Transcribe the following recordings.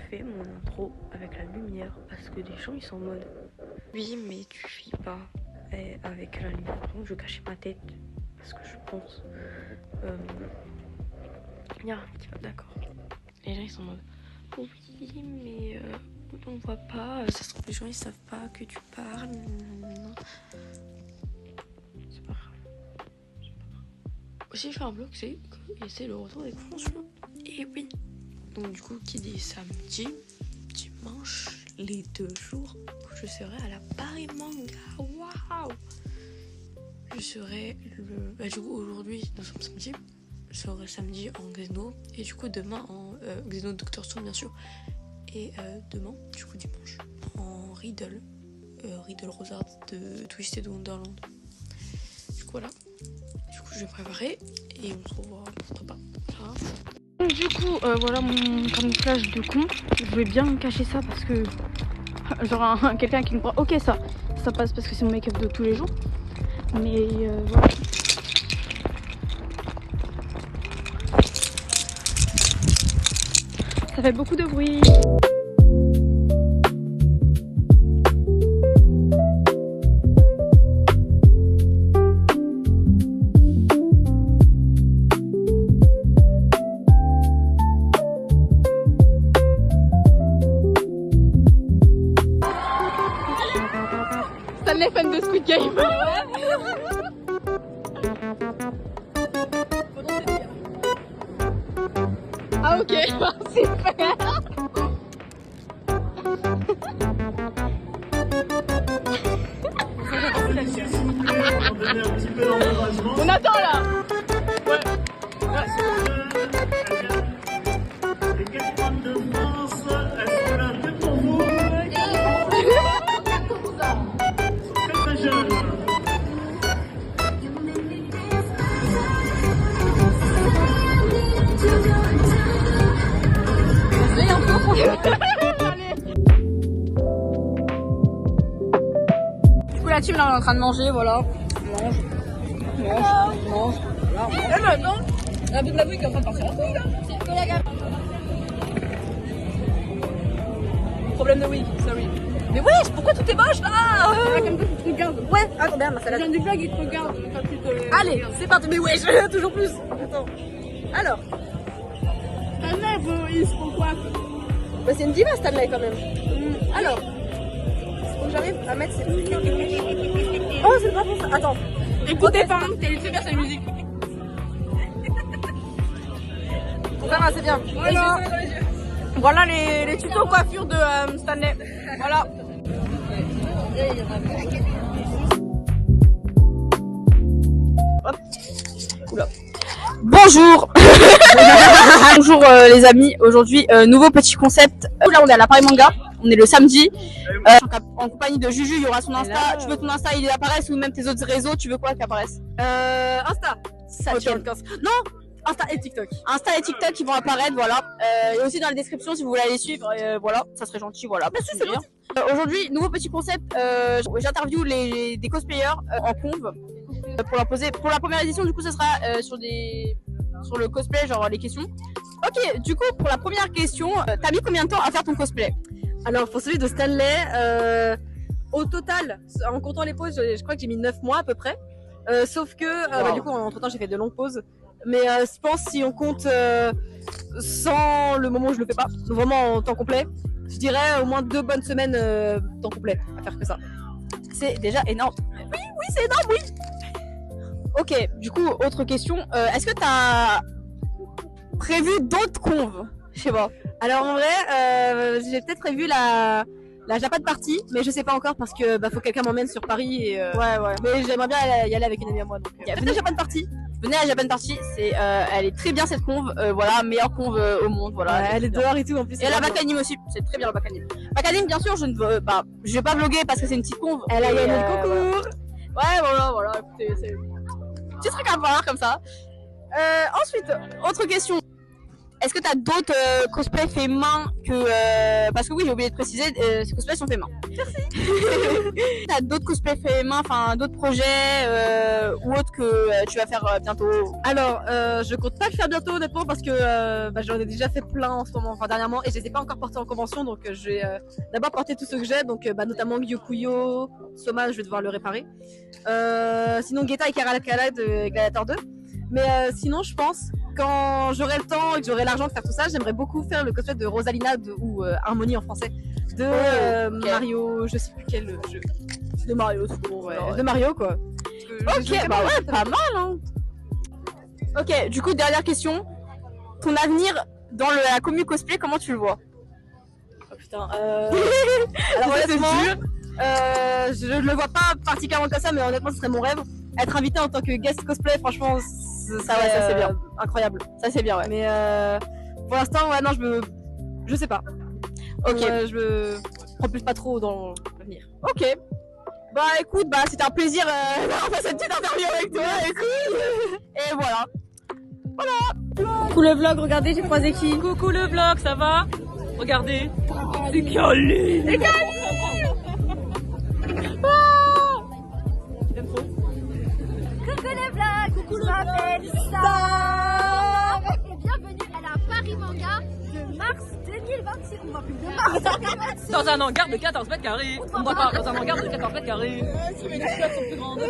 fait mon intro avec la lumière parce que les gens ils sont en mode oui mais tu filles pas avec la lumière. Donc je cachais ma tête parce que je pense il y a rien qui va, d'accord. Les gens ils sont en mode oui mais on voit pas, ça se trouve les gens ils savent pas que tu parles. Non. C'est pas grave. Si je fais un vlog c'est le retour des conventions. Et oui. Donc du coup qui dit samedi, dimanche, les 2 jours où je serai à la Paris Manga. Waouh. Je serai du coup aujourd'hui nous sommes samedi. Je serai samedi en Xeno et du coup demain en Xeno Doctor Stone bien sûr. Et demain, du coup dimanche, en Riddle Rosard de Twisted Wonderland. Du coup voilà, du coup je vais préparer et on se revoit pourquoi pas. Donc du coup voilà mon camouflage de con. Je vais bien cacher ça parce que genre quelqu'un qui me croit, ok ça passe parce que c'est mon make-up de tous les jours. Mais voilà. Ça fait beaucoup de bruit. Stanley fan de Squid Game. Ah ok, super. On attend là. Ouais. Les 4 femmes de France, elles sont là que pour vous. Très très jeunes. Du coup la team là on est en train de manger, voilà. Mange. Eh ben non. La bout de la bouille qui est en train de partir en couille là. Problème de wig, sorry. Mais wesh, pourquoi tout est moche là Comme ça, tu te regardes. Ouais, attends merde ma salade. J'ai un vlog, il te regarde quand tu te... Allez, c'est parti, mais wesh, toujours plus. Attends. Alors, Stanley, il se prend quoi? bah c'est une diva Stanley quand même. Alors, faut que j'arrive à mettre ces... Oh c'est pas bon ça, attends. Écoutez pas, t'es super sa musique. Ça va, c'est bien. Voilà les tutos coiffure de Stanley. Voilà. Hop. Oula. Bonjour. Bonjour les amis. Aujourd'hui, nouveau petit concept. Là, on est à la Paris Manga. On est le samedi. En compagnie de Juju, il y aura son Insta. Hello. Tu veux ton Insta, il apparaisse ou même tes autres réseaux. Tu veux quoi qu'il apparaisse? Insta. Ça okay. Non. Insta et TikTok. Insta et TikTok qui vont apparaître, voilà. Et aussi dans la description si vous voulez aller suivre, voilà, ça serait gentil, voilà. Merci, c'est bien. Aujourd'hui, nouveau petit concept, j'interview des cosplayers en conv pour leur poser. Pour la première édition, du coup, ce sera sur le cosplay, genre les questions. Ok, du coup, pour la première question, t'as mis combien de temps à faire ton cosplay? Alors pour celui de Stanley, au total, en comptant les pauses, je crois que j'ai mis 9 mois à peu près. Sauf que du coup entre temps j'ai fait de longues pauses. Mais je pense si on compte sans le moment où je le fais pas, vraiment en temps complet, je dirais au moins 2 bonnes semaines temps complet à faire que ça. C'est déjà énorme. Oui, c'est énorme, oui. Ok, du coup, autre question. Est-ce que t'as prévu d'autres conves? Je sais pas. Alors en vrai, j'ai peut-être prévu la Japan Party, mais je sais pas encore parce que faut que quelqu'un m'emmène sur Paris et ouais. Mais j'aimerais bien y aller avec une amie à moi. Donc venez à la Japan Party. Venez à la Japan Party, elle est très bien cette conve, voilà, meilleure conve au monde, voilà. Ouais, elle est dehors et tout en plus. Et elle a Bakanim aussi, c'est très bien le Bakanim. Bakanim, bien sûr, je vais pas vlogger parce que c'est une petite conve. Elle a gagné le concours. Ouais, voilà, écoutez, c'est petit truc à voir comme ça. Ensuite, autre question. est-ce que t'as d'autres cosplays faits main que parce que oui j'ai oublié de préciser, ces cosplays sont faits main. Merci. T'as d'autres cosplays faits main, enfin d'autres projets ou autres que tu vas faire bientôt? Alors je compte pas le faire bientôt honnêtement parce que j'en ai déjà fait plein en ce moment, enfin dernièrement, et je les ai pas encore portés en convention, donc je vais d'abord porter tous ceux que j'ai, donc notamment Gyokuyo, Soma, je vais devoir le réparer. Sinon Geta et Karalakala de Gladiator 2. Mais sinon je pense quand j'aurai le temps et que j'aurai l'argent de faire tout ça, j'aimerais beaucoup faire le cosplay de Rosalina ou Harmonie en français de Mario, je sais plus quel jeu. De Mario tout court, ouais. De Mario quoi. Ok, bah ouais, pas mal hein. Ok, du coup dernière question. Ton avenir dans la commu cosplay, comment tu le vois? Oh putain, alors honnêtement, je le vois pas particulièrement comme ça, mais honnêtement ce serait mon rêve. Être invité en tant que guest cosplay, franchement, ça c'est bien, incroyable. Ça c'est bien, ouais. Mais pour l'instant, ouais, non, je sais pas. Ok. Je me propulse pas trop dans l'avenir. Ok. Bah écoute, c'était un plaisir d'avoir fait cette petite interview avec toi. Écoute. Et voilà. Coucou le vlog, regardez, j'ai croisé qui? Coucou le vlog, ça va? Regardez. C'est Kali. C'est Kali. Coucou les vlogs, coucou, je m'appelle Sam et bienvenue à la Paris Manga de mars 2026. On va plus de mars 2026. Dans un hangar de 14 mètres carrés. On va pas dans un hangar de 14 mètres carrés. Les chiottes sont plus grandes.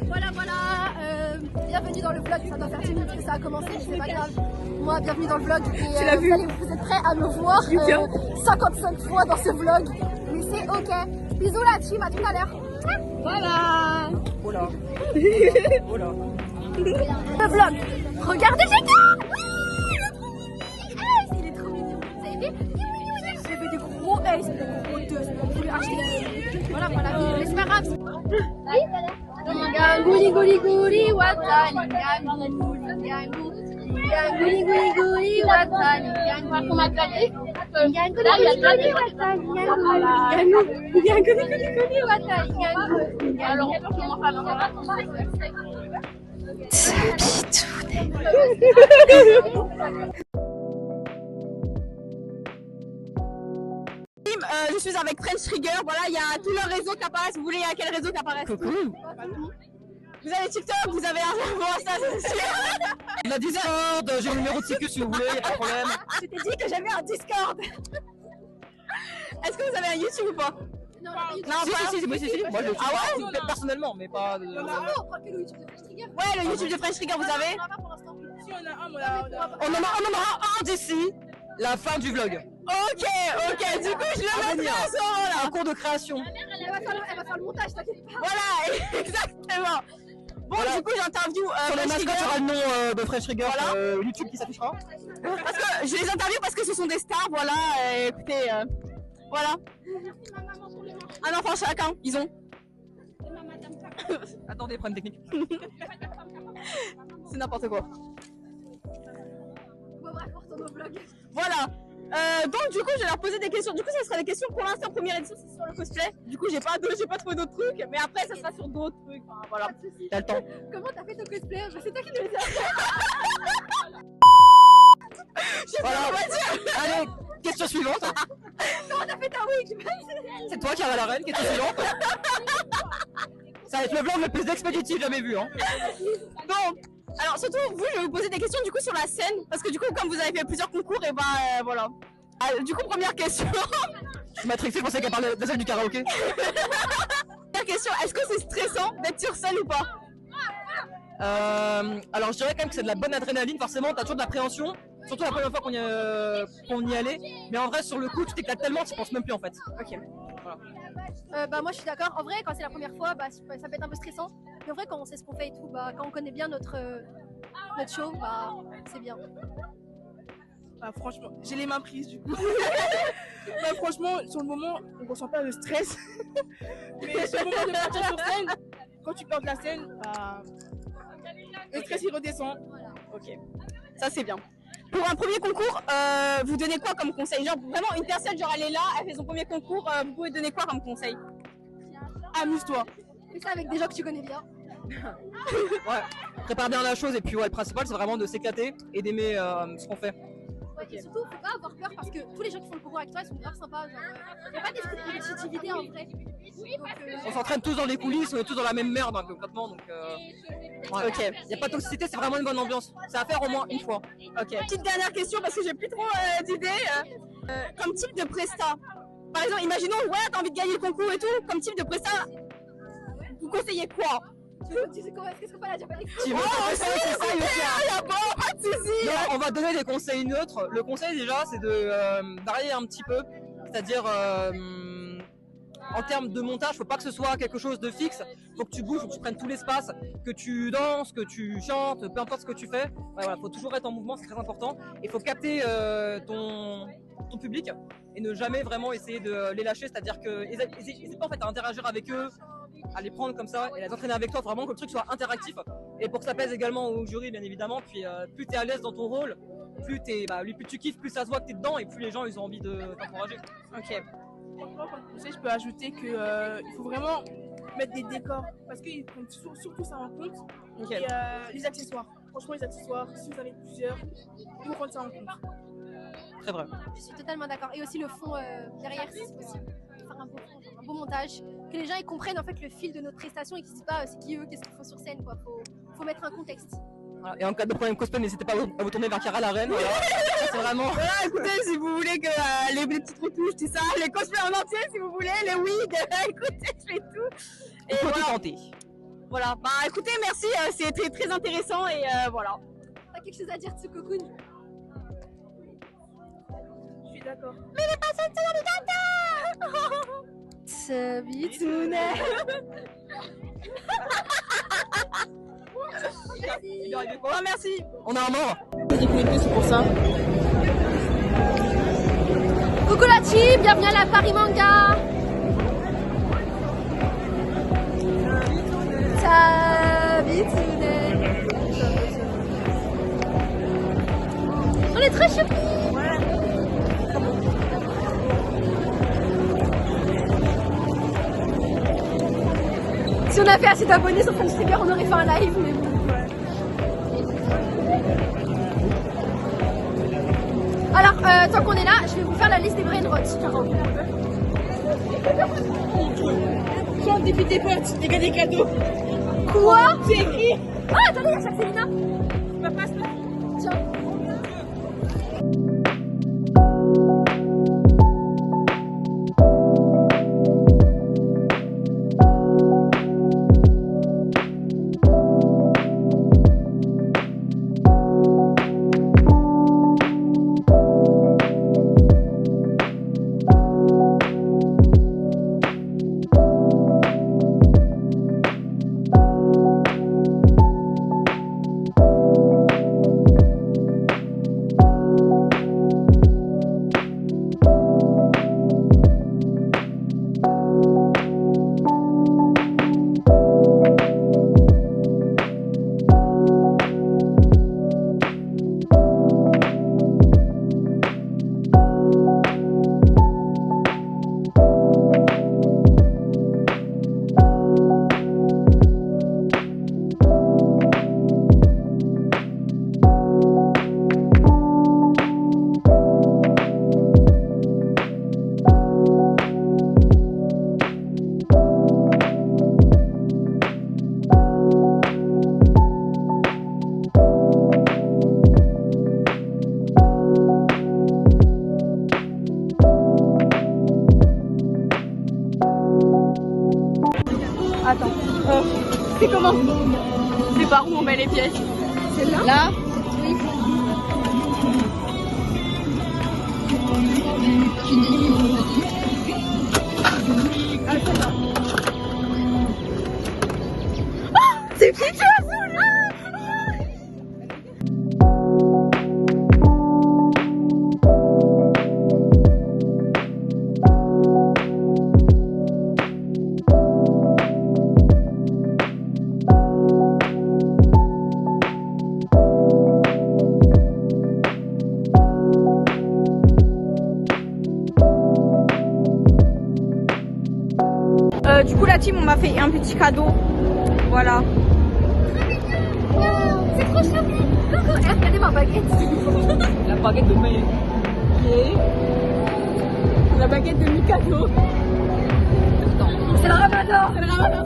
Voilà, bienvenue dans le vlog. Ça doit faire 10 minutes que ça a commencé, mais c'est pas grave. Moi, bienvenue dans le vlog. Et, vous êtes prêts à me voir 55 fois dans ce vlog. Mais c'est ok. Bisous la team, à tout à l'heure. Voilà. Oh là. Oh là. Le vlog. Regardez Jeka. Il est trop mignon. Vous avez vu? J'ai fait des gros S, des gros 2. Je voulais acheter. Voilà, mais c'est pas grave. Guli guli guli watani guli guli guli watani je suis avec French Trigger, voilà, il y a tous leurs réseaux qui apparaissent. Vous voulez à quel réseau qui apparaissent? Coucou. Vous avez TikTok, vous avez un Insta, c'est sûr. On a Discord, j'ai le numéro de sécu si vous voulez, y'a pas de problème. Je t'ai dit que j'avais un Discord. Est-ce que vous avez un YouTube ou pas? Non, Si. Moi je le suis pas, personnellement, mais pas. le YouTube de French Trigger. Ouais, le YouTube de French Trigger, vous avez? On en a pas pour l'instant. Si on a un, On en aura un d'ici. La fin du vlog. Ok, du coup je le mettrai à ce moment-là. Un cours de création. Elle va faire le montage, t'inquiète pas. Voilà, exactement. Bon, Voilà. du coup j'interview Sur les French mascottes, Trigger. il y aura le nom de French Trigger, Voilà. YouTube qui s'affichera. Parce que je les interview parce que ce sont des stars, voilà. Écoutez, voilà. Un enfant chacun, ils ont. Attendez, problème technique. C'est n'importe quoi. Bon, bref, on retourne au vlog. Voilà. Donc du coup je vais leur poser des questions. Du coup ça sera des questions pour l'instant. Première édition c'est sur le cosplay. Du coup j'ai pas trouvé d'autres trucs. Mais après ça sera sur d'autres trucs. Enfin, voilà. T'as le temps. Comment t'as fait ton cosplay? C'est toi qui nous le dis. Voilà. Allez, question suivante. Comment t'as fait ta wig? C'est toi qui as la reine, question suivante. Ça va être le vlog le plus expéditif jamais vu, hein. Bon. Alors surtout vous je vais vous poser des questions du coup sur la scène. Parce que du coup comme vous avez fait plusieurs concours et voilà. Du coup première question. Je suis matrixé, je pensais qu'elle parlait de la salle du karaoké. Première question, est-ce que c'est stressant d'être sur scène ou pas? Alors je dirais quand même que c'est de la bonne adrénaline, forcément t'as toujours de l'appréhension, surtout la première fois qu'on y allait, mais en vrai sur le coup tu t'éclates tellement tu penses même plus en fait. Ok. Moi je suis d'accord. En vrai, quand c'est la première fois, ça peut être un peu stressant. Mais en vrai, quand on sait ce qu'on fait et tout, quand on connaît bien notre show, c'est bien. franchement, j'ai les mains prises du coup. Franchement, sur le moment, on ressent pas le stress. Mais sur le moment de partir sur scène, quand tu perds de la scène, le stress il redescend. Ok. Ça c'est bien. Pour un premier concours, vous donnez quoi comme conseil? Genre vraiment une personne, genre elle est là, elle fait son premier concours, vous pouvez donner quoi comme conseil? Amuse-toi. Fais ça avec des gens que tu connais bien. Ouais, prépare bien la chose et puis ouais, le principal c'est vraiment de s'éclater et d'aimer ce qu'on fait. Ouais, et surtout, faut pas avoir peur parce que tous les gens qui font le concours avec toi, ils sont grave sympas. Genre, y a pas d'esprit de compétitivité en vrai. Donc, On s'entraîne tous dans les coulisses, on est tous dans la même merde hein, concrètement, donc ouais. Ok. Y a pas de toxicité, c'est vraiment une bonne ambiance. C'est à faire au moins une fois. Ok. Petite dernière question parce que j'ai plus trop d'idées. Comme type de presta. Par exemple, imaginons, ouais, t'as envie de gagner le concours et tout. Comme type de presta, vous conseillez quoi? tu sais comment est-ce qu'on peut la dire? Tu veux c'est ça, Yokia. Pas de soucis. Non, on va donner des conseils neutres. Le conseil déjà, c'est de varier un petit peu, c'est-à-dire en termes de montage, faut pas que ce soit quelque chose de fixe. Faut que tu bouges, faut que tu prennes tout l'espace, que tu danses, que tu chantes, peu importe ce que tu fais. Ouais, voilà, faut toujours être en mouvement, c'est très important. Il faut capter ton public et ne jamais vraiment essayer de les lâcher, c'est-à-dire que n'hésite pas en fait à interagir avec eux, à les prendre comme ça et à les entraîner avec toi, faut vraiment que le truc soit interactif et pour que ça plaise également au jury bien évidemment. Puis plus t'es à l'aise dans ton rôle, plus tu kiffes, plus ça se voit que t'es dedans et plus les gens ils ont envie de t'encourager. Ok. Franchement, comme conseil, je peux ajouter qu'il faut vraiment mettre des décors parce qu'ils prennent surtout ça en compte. Ok. Et les accessoires. Franchement, les accessoires, si vous en avez plusieurs, il faut prendre ça en compte. Très vrai. Je suis totalement d'accord. Et aussi le fond derrière, si c'est possible. Faire un beau fond, genre, un beau montage. Que les gens ils comprennent en fait le fil de notre prestation et qu'ils se disent pas c'est qui eux, qu'est-ce qu'ils font sur scène. Quoi. Faut mettre un contexte. Voilà. Et en cas de problème cosplay, n'hésitez pas à vous tourner vers Cara la reine. Voilà. C'est vraiment. Voilà, écoutez, si vous voulez que les petites retouches, tout ça, les cosplays en entier, si vous voulez, les wigs, écoutez, je fais tout. Et faut tout tenter. Voilà, bah écoutez, merci, c'est très, très intéressant et voilà. T'as quelque chose à dire, Tsukokun? Je suis d'accord. Mais les personnes sont dans le gâteau. Tsubitsune. Bon, merci. On a un mort. C'est pour ça. Coucou la team, bienvenue à la Paris Manga. Tsubitsune. On est très choupi. Si on avait assez d'abonnés sur French Trigger, on aurait fait un live, mais bon. Alors, tant qu'on est là, je vais vous faire la liste des brain rots, Caro. Chante depuis tes potes, les gars des cadeaux. Quoi? C'est écrit. Ah, attendez, il y a Saxelina. Papa, ça. Tiens. Attends. C'est comment? C'est par où on met les pièces? C'est là? Là? Oui. C'est qui ça? Du coup la team on m'a fait un petit cadeau, voilà. C'est trop choupi. Coucou. Eh, regardez ma baguette. La baguette de pain. La baguette de Mikado. C'est le ramadan. C'est le ramadan.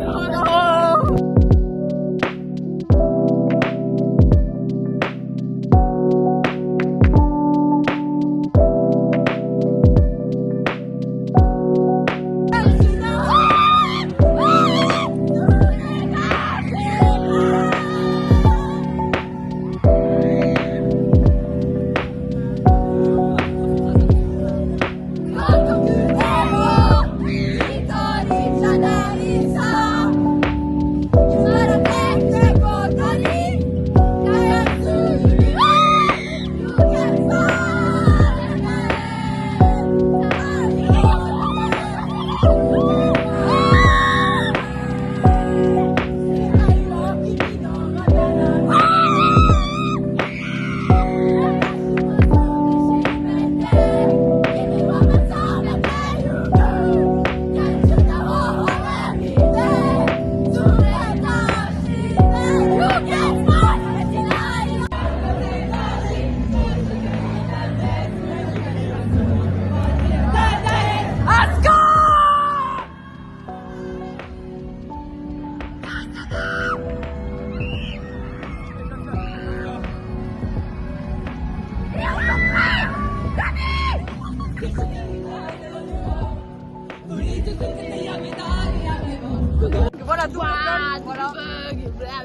Voilà, tout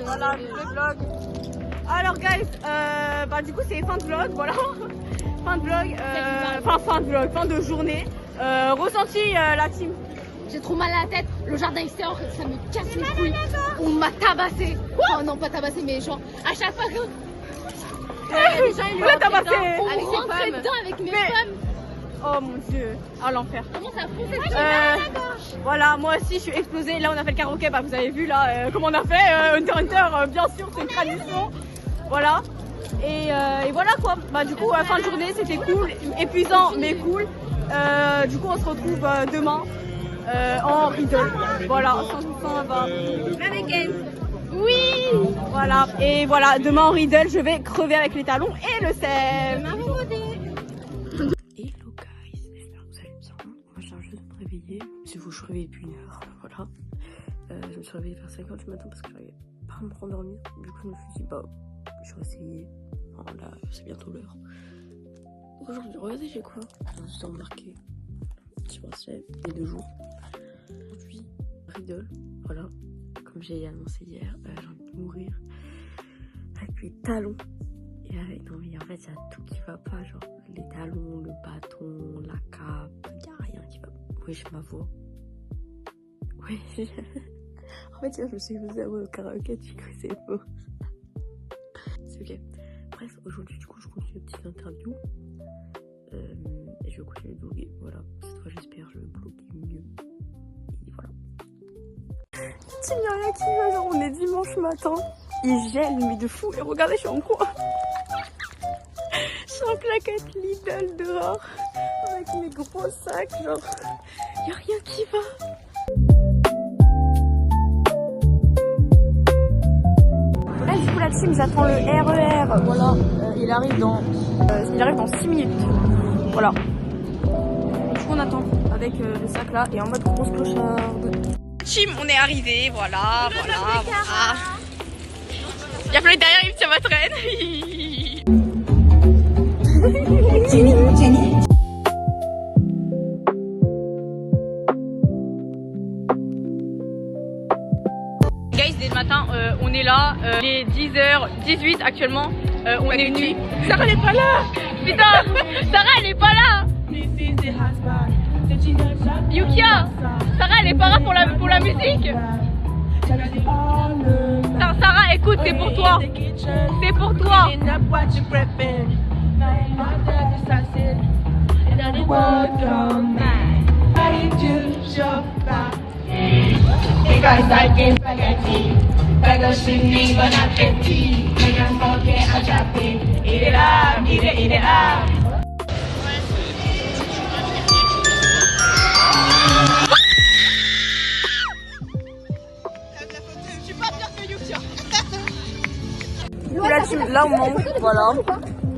voilà le vlog. Alors guys, bah du coup c'est fin de vlog, voilà. Fin de vlog, fin de journée. Ressenti la team. J'ai trop mal à la tête, le jardin extérieur, ça me casse les couilles. On m'a tabassé. Oh non, pas tabassé, mais genre, à chaque fois que. On l'a tabassé. On rentrait dedans avec mes femmes. Oh mon dieu, oh l'enfer. Comment ça fonçait Voilà, moi aussi je suis explosée. Là on a fait le karaoké, bah vous avez vu là comment on a fait. Hunter, bien sûr, c'est une tradition. Voilà. Et voilà quoi. Bah du coup fin de journée c'était cool, épuisant mais cool. Du coup on se retrouve demain en Riddle. Voilà, 100% va. Oui. Voilà. Et voilà, demain en Riddle je vais crever avec les talons et le sel. Hello guys, j'espère que vous allez bien. Moi je viens juste de me réveiller. C'est vous, je suis réveillée depuis 1 heure. Voilà. Je me suis réveillée vers 5h du matin parce que j'arrivais pas à me rendormir. Du coup je me suis dit bah je vais essayer. Enfin, là c'est bientôt l'heure. Aujourd'hui, regardez j'ai quoi. Je me suis embarqué. Petit bracelet, les 2 jours. Aujourd'hui, Riddle, voilà. Comme j'ai annoncé hier, j'ai envie de mourir. Avec les talons. Et avec, non mais en fait il y a tout qui va pas, genre les talons, le bâton, la cape, il y a rien qui va. Wesh ma voix. Oui. En fait hier je me suis posée au karaoké, du coup c'est faux. C'est ok. Bref, aujourd'hui du coup je continue une petite interview. Et je vais continuer de vlogger, voilà. Cette fois j'espère je vais vlogger mieux. Et voilà. Team Yaya qui va, genre on est dimanche matin. Il gèle mais de fou. Et regardez je suis en quoi. Je suis en claquette Lidl dehors. Avec mes gros sacs, genre. Y'a rien qui va. Là du coup la team j'attends le RER. Voilà, il arrive dans 6 minutes. Voilà. Du coup on attend avec le sac là et en mode grosse clocharde. Team on est arrivé, voilà. Il y a plein derrière, il me tient ma traîne. Guys, dès le matin, on est là. Il est 10h18 actuellement. On est venu. Sarah elle est pas là. Putain, Sarah elle est pas là. Yukia, Sarah elle est pas là pour la musique. Sarah, écoute, c'est pour toi. C'est pour toi. là on mange, voilà.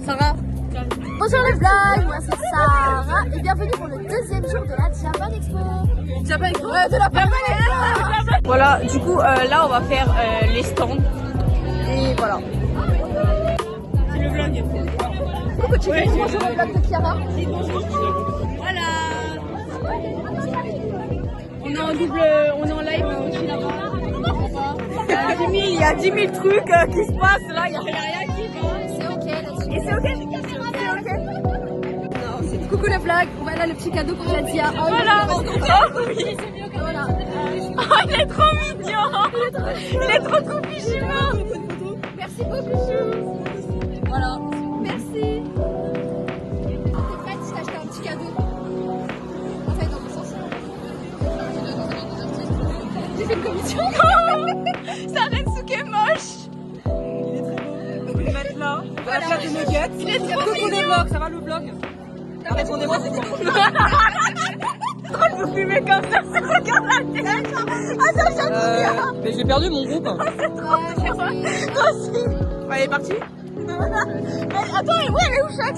Sarah. Bonjour les vlogs, moi c'est Sarah et bienvenue pour le deuxième jour de la Japan Expo. Japan Expo. De la Japan Expo. Voilà, du coup là on va faire les stands. Et voilà. C'est le vlog. Coucou Chico, bonjour le vlog de Chiara. Voilà. On est en double, on est en live aussi là-bas. Il y a 10 000 trucs qui se passent là, il n'y a rien qui va. C'est ok, là-dessus. Et c'est ok. Coucou le vlog, voilà le petit cadeau qu'on a dit à Anne. Voilà. Oh oui. Voilà. Oh, il est trop mignon. Il est trop coupichima. Merci beaucoup. Voilà. Merci. T'es prête si t'as acheté un petit cadeau? En fait, dans le sens. J'ai fait une commission. Ça Rensuke moche. On peut le mettre là. La chatte de nuggets. Il est trop Coucou les vlogs, ça va le vlog? Répondez-moi c'est quoi? Je vous filmez comme ça, ça regarde la tête. Mais j'ai perdu mon groupe. Toi aussi. Elle est partie. Mais attends, et où elle est où Shax?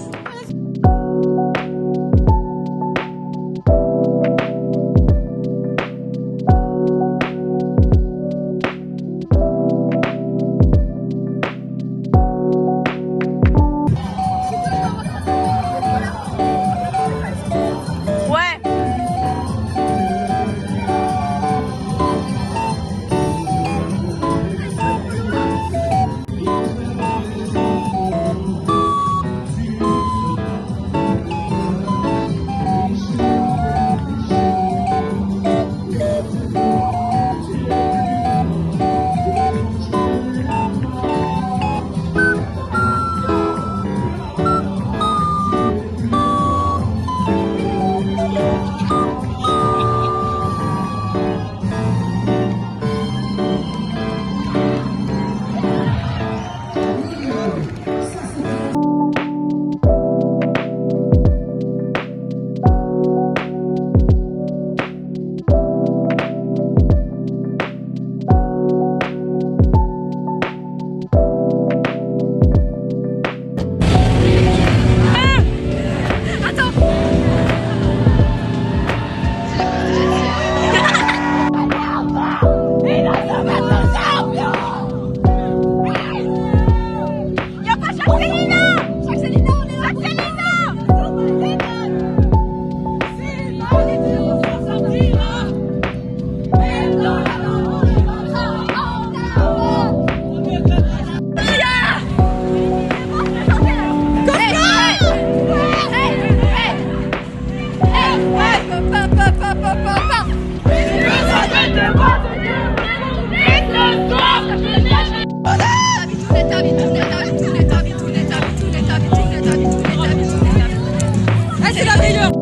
C'est la meilleure.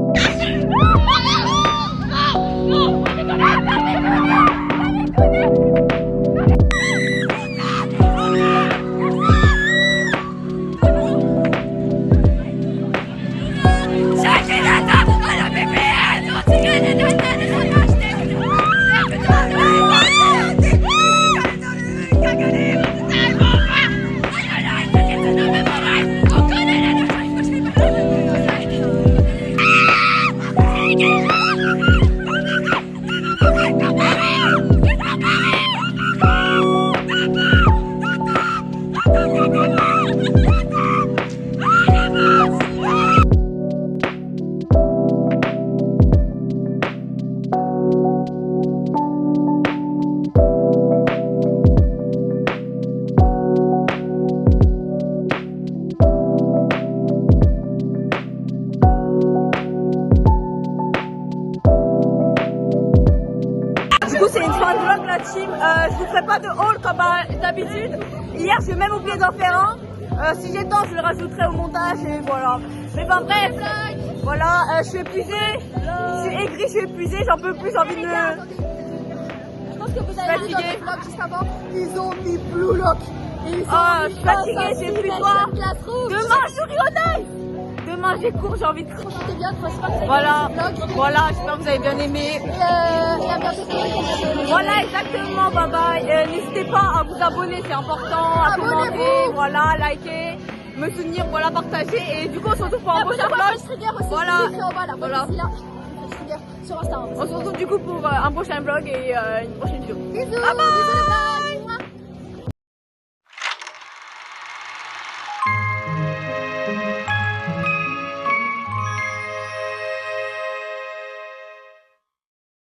Je vous ferai pas de haul comme d'habitude. Hier j'ai même oublié d'en faire un. Si j'ai le temps je le rajouterai au montage et voilà. Mais ben bref, voilà, je suis épuisée. Je suis aigrie, je suis épuisée, j'en peux plus, j'ai envie de me... Je pense que vous avez vu dans le vlog juste avant, ils ont mis Blue Lock. Je suis fatiguée, j'ai plus de voix. Demain je suis Rihanna. manger court, j'ai envie de... Profitez bien, de principal, vous avez Voilà, fait ce vlog. voilà, j'espère que vous avez bien aimé. Et à bientôt. Voilà, exactement, bye bye. N'hésitez pas à vous abonner, c'est important, à Abonnez-vous. commenter, voilà, liker, me soutenir, voilà, partager. Et du coup, on se retrouve pour un prochain vlog. Voilà. Voilà. Sur Insta. On se retrouve du coup pour un prochain vlog et une prochaine vidéo. Bisous. Bye bye.